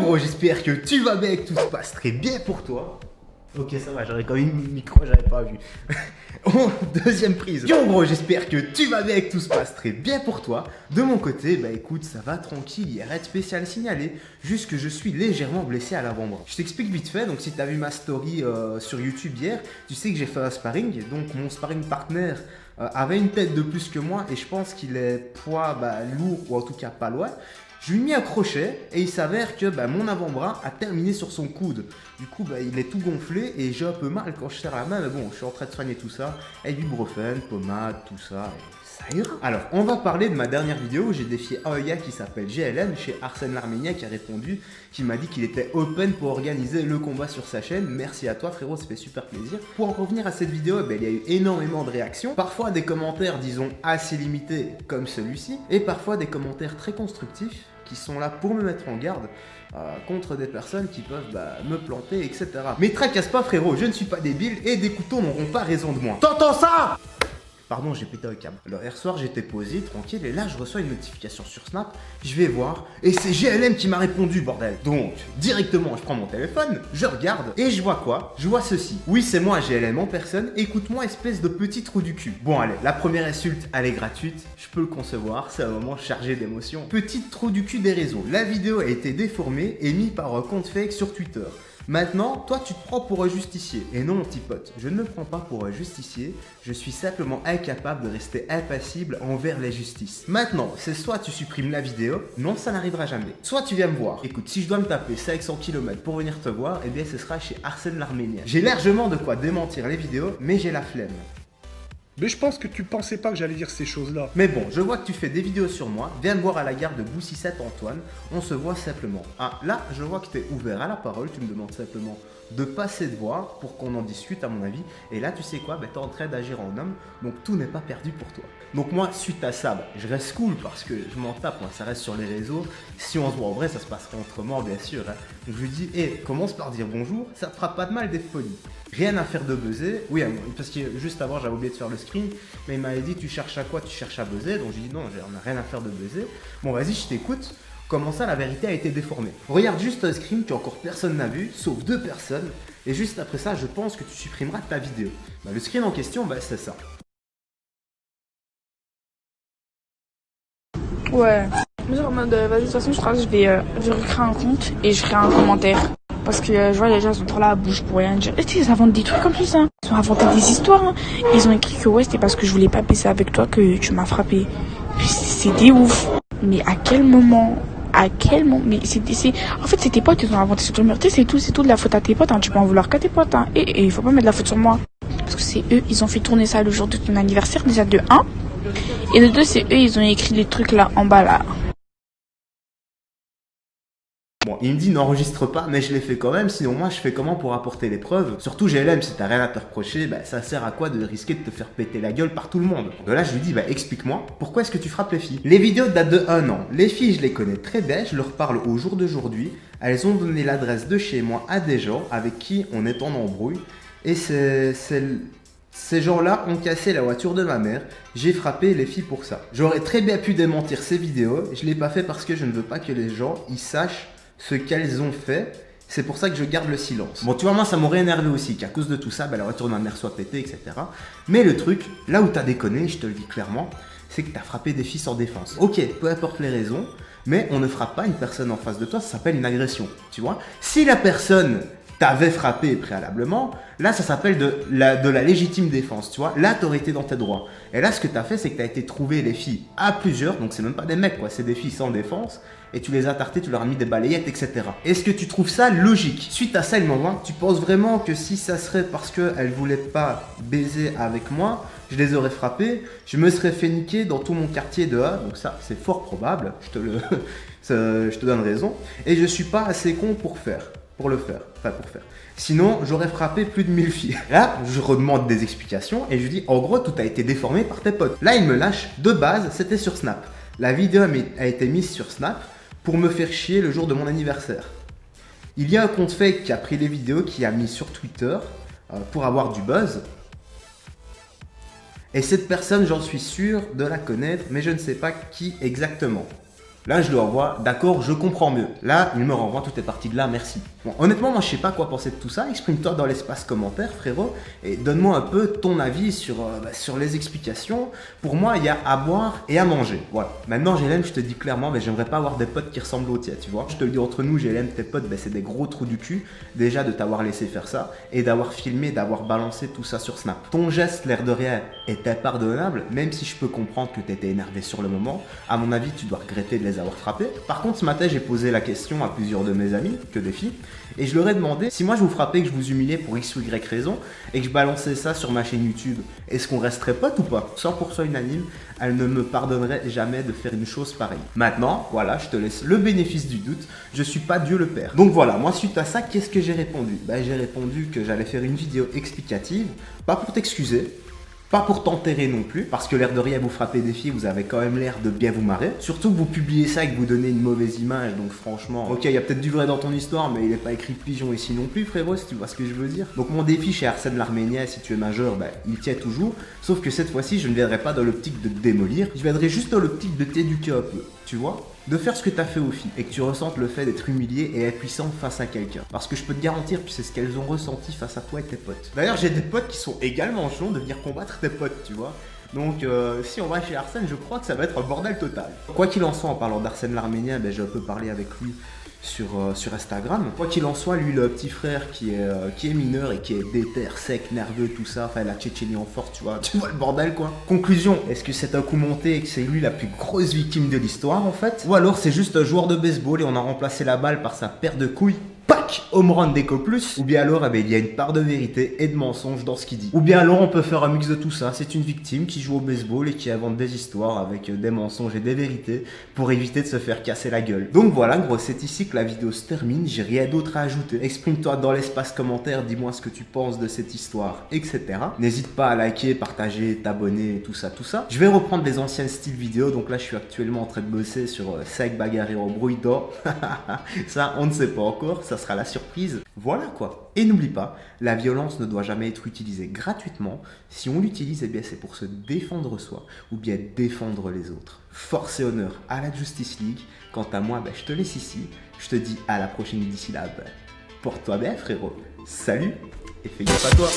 gros, j'espère que tu vas bien et que tout se passe très bien pour toi. Ok, ça va, j'aurais quand même mis le micro, j'avais pas vu. Oh, deuxième prise. Yo gros, j'espère que tu vas bien et que tout se passe très bien pour toi. De mon côté, bah écoute, ça va tranquille, il n'y a rien de spécial à signaler. Juste que je suis légèrement blessé à l'avant-bras. Je t'explique vite fait, donc si tu as vu ma story sur YouTube hier, tu sais que j'ai fait un sparring. Donc mon sparring partner avait une tête de plus que moi et je pense qu'il est poids lourd ou en tout cas pas loin. Je lui ai mis un crochet et il s'avère que mon avant-bras a terminé sur son coude. Du coup, il est tout gonflé et j'ai un peu mal quand je serre la main. Mais bon, je suis en train de soigner tout ça. Avec ibuprofène, pommade, tout ça. Et ça ira. Alors, on va parler de ma dernière vidéo où j'ai défié un gars qui s'appelle GLM chez Arsène l'Arménien qui a répondu, qui m'a dit qu'il était open pour organiser le combat sur sa chaîne. Merci à toi frérot, ça fait super plaisir. Pour en revenir à cette vidéo, il y a eu énormément de réactions. Parfois des commentaires, disons, assez limités comme celui-ci. Et parfois des commentaires très constructifs qui sont là pour me mettre en garde contre des personnes qui peuvent me planter, etc. Mais tracasse pas frérot, je ne suis pas débile et des couteaux n'auront pas raison de moi. T'entends ça? Pardon, j'ai pété un câble. Alors hier soir, j'étais posé, tranquille, et là, je reçois une notification sur Snap. Je vais voir, et c'est GLM qui m'a répondu, bordel. Donc, directement, je prends mon téléphone, je regarde, et je vois quoi? Je vois ceci. Oui, c'est moi, GLM en personne. Écoute-moi, espèce de petit trou du cul. Bon, allez, la première insulte, elle est gratuite. Je peux le concevoir, c'est un moment chargé d'émotions. Petit trou du cul des réseaux. La vidéo a été déformée et mise par un compte fake sur Twitter. Maintenant, toi tu te prends pour un justicier. Et non mon petit pote, je ne me prends pas pour un justicier, je suis simplement incapable de rester impassible envers la justice. Maintenant, c'est soit tu supprimes la vidéo, non ça n'arrivera jamais. Soit tu viens me voir. Écoute, si je dois me taper 500 km pour venir te voir, eh bien ce sera chez Arsène l'Arménien. J'ai largement de quoi démentir les vidéos, mais j'ai la flemme. Mais je pense que tu pensais pas que j'allais dire ces choses-là. Mais bon, je vois que tu fais des vidéos sur moi. Viens me voir à la gare de Boussy-Saint-Antoine. On se voit simplement. Ah, là, je vois que tu es ouvert à la parole. Tu me demandes simplement de passer te voir pour qu'on en discute, à mon avis. Et là, tu sais quoi? Tu es en train d'agir en homme. Donc, tout n'est pas perdu pour toi. Donc, moi, suite à ça, je reste cool parce que je m'en tape. Moi, ça reste sur les réseaux. Si on se voit en vrai, ça se passera autrement, bien sûr. Hein. Donc, je lui dis, commence par dire bonjour. Ça te fera pas de mal d'être poli. Rien à faire de buzzer. Oui, parce que juste avant, j'avais oublié de faire le screen. Mais il m'avait dit, tu cherches à quoi? Tu cherches à buzzer. Donc, j'ai dit, non, on n'a rien à faire de buzzer. Bon, vas-y, je t'écoute. Comment ça, la vérité a été déformée? Regarde juste un screen que encore personne n'a vu, sauf 2 personnes. Et juste après ça, je pense que tu supprimeras ta vidéo. Le screen en question, c'est ça. Ouais. Genre en mode, vas-y, de toute façon, je vais recréer un compte et je ferai un commentaire. Parce que je vois les gens sont trop là à bouche pour rien dire. Et tu sais, ils inventent des trucs en plus, hein. Ils ont inventé des histoires, hein. Ils ont écrit que ouais, c'était parce que je voulais pas baisser avec toi que tu m'as frappé. C'est des ouf. Mais à quel moment? À quel moment? Mais en fait, c'est tes potes, ils ont inventé ce truc. Tu sais, c'est tout de la faute à tes potes, hein. Tu peux en vouloir qu'à tes potes, hein. Et il faut pas mettre la faute sur moi. Parce que c'est eux, ils ont fait tourner ça le jour de ton anniversaire, déjà de 1. Et de 2, c'est eux, ils ont écrit les trucs là, en bas là. Bon, il me dit n'enregistre pas, mais je l'ai fait quand même, sinon moi je fais comment pour apporter les preuves? Surtout GLM, si t'as rien à te reprocher, ça sert à quoi de risquer de te faire péter la gueule par tout le monde? Donc là je lui dis, explique-moi, pourquoi est-ce que tu frappes les filles? Les vidéos datent de 1 an, les filles je les connais très bien, je leur parle au jour d'aujourd'hui, elles ont donné l'adresse de chez moi à des gens avec qui on est en embrouille, et ces gens-là ont cassé la voiture de ma mère, j'ai frappé les filles pour ça. J'aurais très bien pu démentir ces vidéos, je l'ai pas fait parce que je ne veux pas que les gens y sachent ce qu'elles ont fait, c'est pour ça que je garde le silence. Bon, tu vois, moi, ça m'aurait énervé aussi, qu'à cause de tout ça, la voiture de ma mère soit pétée, etc. Mais le truc, là où t'as déconné, je te le dis clairement, c'est que t'as frappé des filles sans défense. Ok, peu importe les raisons, mais on ne frappe pas une personne en face de toi, ça s'appelle une agression, tu vois. Si la personne t'avait frappé préalablement, là ça s'appelle de la légitime défense, tu vois. Là t'aurais été dans tes droits. Et là ce que t'as fait, c'est que t'as été trouver les filles à plusieurs, donc c'est même pas des mecs quoi, c'est des filles sans défense, et tu les as tartées, tu leur as mis des balayettes, etc. Est-ce que tu trouves ça logique? Suite à ça, il m'envoie, tu penses vraiment que si ça serait parce qu'elles voulaient pas baiser avec moi, je les aurais frappées, je me serais fait niquer dans tout mon quartier de A, donc ça c'est fort probable, je te donne raison, et je suis pas assez con pour le faire. Sinon, j'aurais frappé plus de 1000 filles. Là, je redemande des explications et je lui dis, en gros, tout a été déformé par tes potes. Là, il me lâche, de base, c'était sur Snap. La vidéo a été mise sur Snap pour me faire chier le jour de mon anniversaire. Il y a un compte fake qui a pris les vidéos, qui a mis sur Twitter pour avoir du buzz. Et cette personne, j'en suis sûr de la connaître, mais je ne sais pas qui exactement. Là, je lui envoie, d'accord, je comprends mieux. Là, il me renvoie, tout est parti de là, merci. Bon, honnêtement, moi, je sais pas quoi penser de tout ça. Exprime-toi dans l'espace commentaire, frérot, et donne-moi un peu ton avis sur les explications. Pour moi, il y a à boire et à manger. Voilà. Maintenant, Jélène, je te dis clairement, j'aimerais pas avoir des potes qui ressemblent aux tiens, tu vois. Je te le dis entre nous, Jélène, tes potes, c'est des gros trous du cul. Déjà, de t'avoir laissé faire ça et d'avoir filmé, d'avoir balancé tout ça sur Snap. Ton geste, l'air de rien, était pardonnable, même si je peux comprendre que tu étais énervé sur le moment. À mon avis, tu dois regretter de les avoir frappés. Par contre, ce matin, j'ai posé la question à plusieurs de mes amis, que des filles, et je leur ai demandé si moi je vous frappais, que je vous humiliais pour X ou Y raison, et que je balançais ça sur ma chaîne YouTube, est-ce qu'on resterait potes ou pas? 100% unanime, elle ne me pardonnerait jamais de faire une chose pareille. Maintenant, voilà, je te laisse le bénéfice du doute, je suis pas Dieu le Père. Donc voilà, moi suite à ça, qu'est-ce que j'ai répondu? J'ai répondu que j'allais faire une vidéo explicative, pas pour t'excuser, pas pour t'enterrer non plus, parce que l'air de rien vous frappez des filles, vous avez quand même l'air de bien vous marrer. Surtout que vous publiez ça et que vous donnez une mauvaise image, donc franchement, ok, il y a peut-être du vrai dans ton histoire, mais il n'est pas écrit pigeon ici non plus, frérot, si tu vois ce que je veux dire. Donc mon défi chez Arsène l'Arménien, si tu es majeur, il tient toujours, sauf que cette fois-ci, je ne viendrai pas dans l'optique de te démolir, je viendrai juste dans l'optique de t'éduquer un peu, tu vois, de faire ce que tu as fait aux filles et que tu ressentes le fait d'être humilié et impuissant face à quelqu'un. Parce que je peux te garantir que c'est ce qu'elles ont ressenti face à toi et tes potes. D'ailleurs, j'ai des potes qui sont également chauds de venir combattre tes potes, tu vois. Donc, si on va chez Arsène, je crois que ça va être un bordel total. Quoi qu'il en soit, en parlant d'Arsène l'Arménien, j'ai un peu parlé avec lui sur Instagram. Quoi qu'il en soit, lui, le petit frère qui est mineur et qui est déter, sec, nerveux, tout ça, enfin la Tchétchénie en force, tu vois le bordel quoi. Conclusion, est-ce que c'est un coup monté et que c'est lui la plus grosse victime de l'histoire en fait? Ou alors c'est juste un joueur de baseball et on a remplacé la balle par sa paire de couilles? Pac, home run déco plus. Ou bien alors il y a une part de vérité et de mensonge dans ce qu'il dit. Ou bien alors on peut faire un mix de tout ça. C'est une victime qui joue au baseball et qui invente des histoires avec des mensonges et des vérités pour éviter de se faire casser la gueule. Donc voilà gros, c'est ici que la vidéo se termine. J'ai rien d'autre à ajouter. Exprime-toi dans l'espace commentaire, dis-moi ce que tu penses de cette histoire, etc. N'hésite pas à liker, partager, t'abonner, tout ça, tout ça. Je vais reprendre les anciennes styles vidéo. Donc là je suis actuellement en train de bosser sur sec bagarre et embrouille d'or. Ça on ne sait pas encore, ça sera la surprise. Voilà quoi. Et n'oublie pas, la violence ne doit jamais être utilisée gratuitement. Si on l'utilise, eh bien c'est pour se défendre soi ou bien défendre les autres. Force et honneur à la Justice League. Quant à moi, je te laisse ici. Je te dis à la prochaine et d'ici là, porte-toi bien frérot. Salut et fais gaffe à toi.